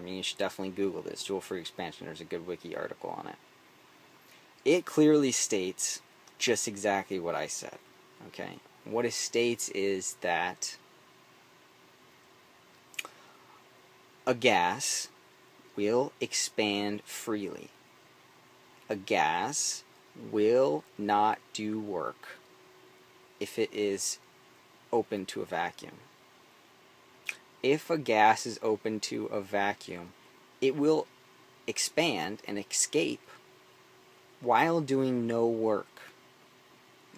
mean, you should definitely Google this, joule free expansion. There's a good wiki article on it. It clearly states just exactly what I said. Okay, what it states is that a gas will expand freely. A gas will not do work if it is open to a vacuum. If a gas is open to a vacuum, it will expand and escape while doing no work.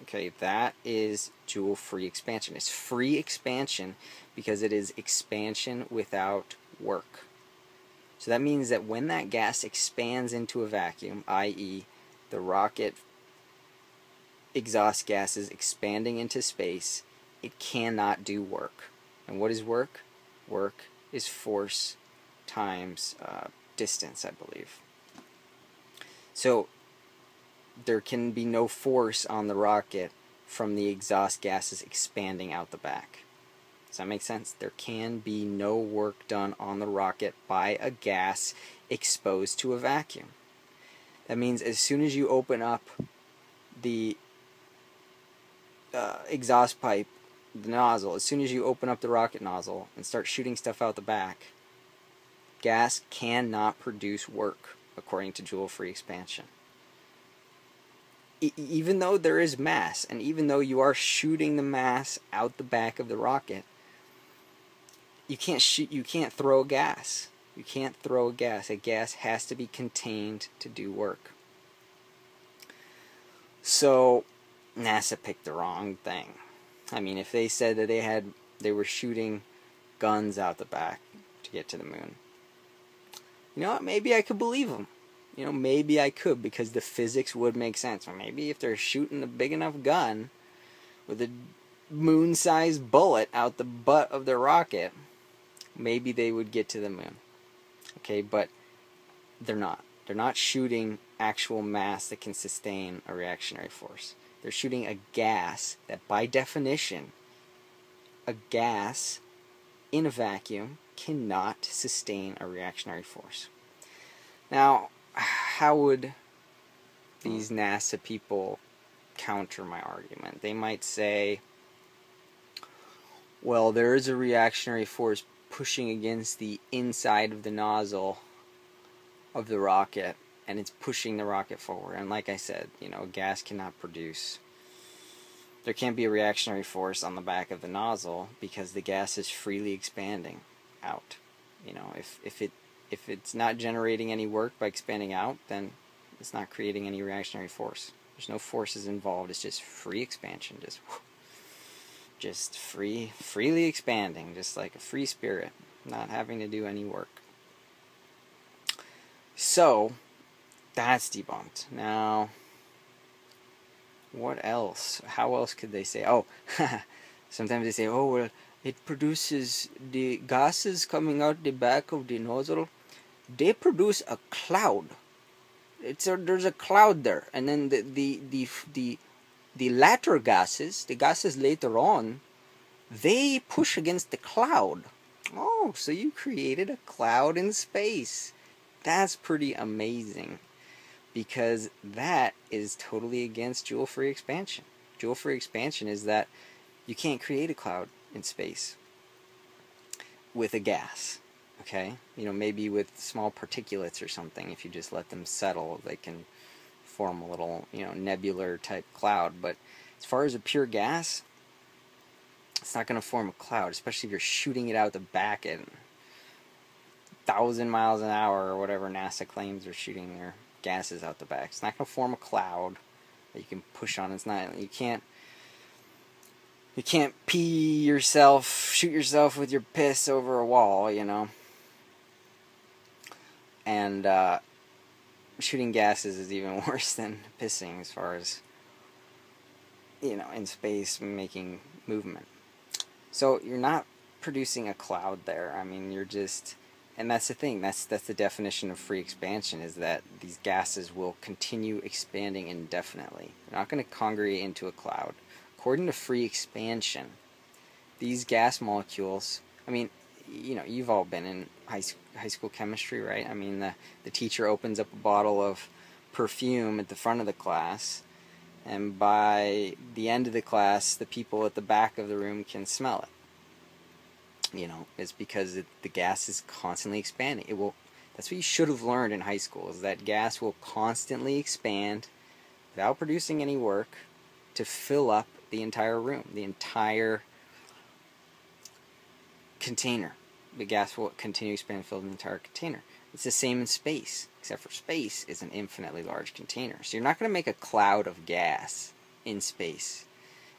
Okay, that is joule-free expansion. It's free expansion because it is expansion without work. So that means that when that gas expands into a vacuum, i.e. the rocket exhaust gases expanding into space, it cannot do work. And what is work? Work is force times distance, I believe. So there can be no force on the rocket from the exhaust gases expanding out the back. Does that make sense? There can be no work done on the rocket by a gas exposed to a vacuum. That means as soon as you open up the exhaust pipe, the nozzle, as soon as you open up the rocket nozzle and start shooting stuff out the back, gas cannot produce work according to joule-free expansion. Even though there is mass, and even though you are shooting the mass out the back of the rocket, you can't throw gas. You can't throw gas. A gas has to be contained to do work. So NASA picked the wrong thing. I mean, if they said that they were shooting guns out the back to get to the moon, you know what? Maybe I could believe them. You know, maybe I could, because the physics would make sense. Or maybe if they're shooting a big enough gun with a moon-sized bullet out the butt of their rocket, maybe they would get to the moon. Okay, but they're not. They're not shooting actual mass that can sustain a reactionary force. They're shooting a gas that, by definition, a gas in a vacuum cannot sustain a reactionary force. Now, how would these NASA people counter my argument? They might say, well, there is a reactionary force pushing against the inside of the nozzle of the rocket, and it's pushing the rocket forward. And like I said, you know, gas cannot produce. There can't be a reactionary force on the back of the nozzle because the gas is freely expanding out. You know, if it's not generating any work by expanding out, then it's not creating any reactionary force. There's no forces involved. It's just free expansion, just freely expanding, just like a free spirit, not having to do any work. So that's debunked. Now, what else? How else could they say? Oh, sometimes they say, oh, well, it produces the gases coming out the back of the nozzle. They produce a cloud. There's a cloud there, and then the latter gases, the gases later on, they push against the cloud. Oh, so you created a cloud in space. That's pretty amazing, because that is totally against joule-free expansion. Joule-free expansion is that you can't create a cloud in space with a gas. Okay, you know, maybe with small particulates or something. If you just let them settle, they can form a little, you know, nebular type cloud. But as far as a pure gas, it's not going to form a cloud, especially if you're shooting it out the back at 1,000 miles an hour or whatever NASA claims they're shooting their gases out the back. It's not going to form a cloud that you can push on. It's not. You can't pee yourself, shoot yourself with your piss over a wall, you know. And shooting gases is even worse than pissing as far as, you know, in space making movement. So you're not producing a cloud there. I mean, you're just, and that's the thing. That's the definition of free expansion, is that these gases will continue expanding indefinitely. They're not going to congregate into a cloud. According to free expansion, these gas molecules, I mean, you know, you've all been in high school chemistry, right? I mean, the teacher opens up a bottle of perfume at the front of the class, and by the end of the class, the people at the back of the room can smell it. You know, it's because the gas is constantly expanding. It will. That's what you should have learned in high school, is that gas will constantly expand without producing any work to fill up the entire room, the entire container. The gas will continue to expand and fill the entire container. It's the same in space, except for space is an infinitely large container. So you're not going to make a cloud of gas in space.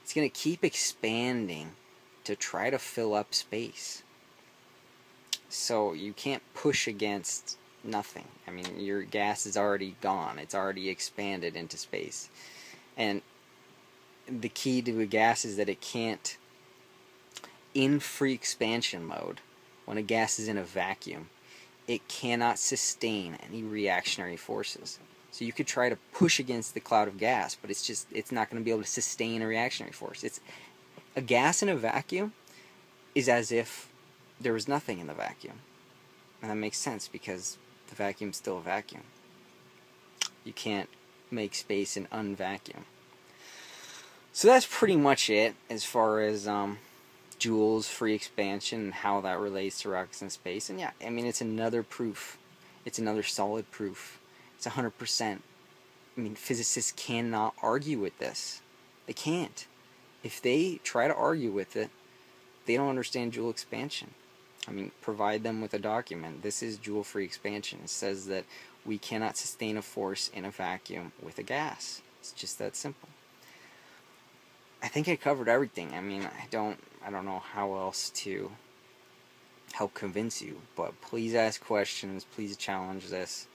It's going to keep expanding to try to fill up space. So you can't push against nothing. I mean, your gas is already gone. It's already expanded into space. And the key to a gas is that it can't, in free expansion mode, when a gas is in a vacuum, it cannot sustain any reactionary forces. So you could try to push against the cloud of gas, but it's not going to be able to sustain a reactionary force. A gas in a vacuum is as if there was nothing in the vacuum. And that makes sense because the vacuum's still a vacuum. You can't make space an unvacuum. So that's pretty much it as far as joules, free expansion, and how that relates to rockets in space. And yeah, I mean, it's another proof. It's another solid proof. It's 100%. I mean, physicists cannot argue with this. They can't. If they try to argue with it, they don't understand joule expansion. I mean, provide them with a document. This is joule free expansion. It says that we cannot sustain a force in a vacuum with a gas. It's just that simple. I think I covered everything. I mean, I don't know how else to help convince you, but please ask questions, please challenge this,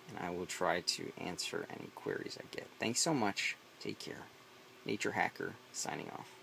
and I will try to answer any queries I get. Thanks so much. Take care. Nature Hacker, signing off.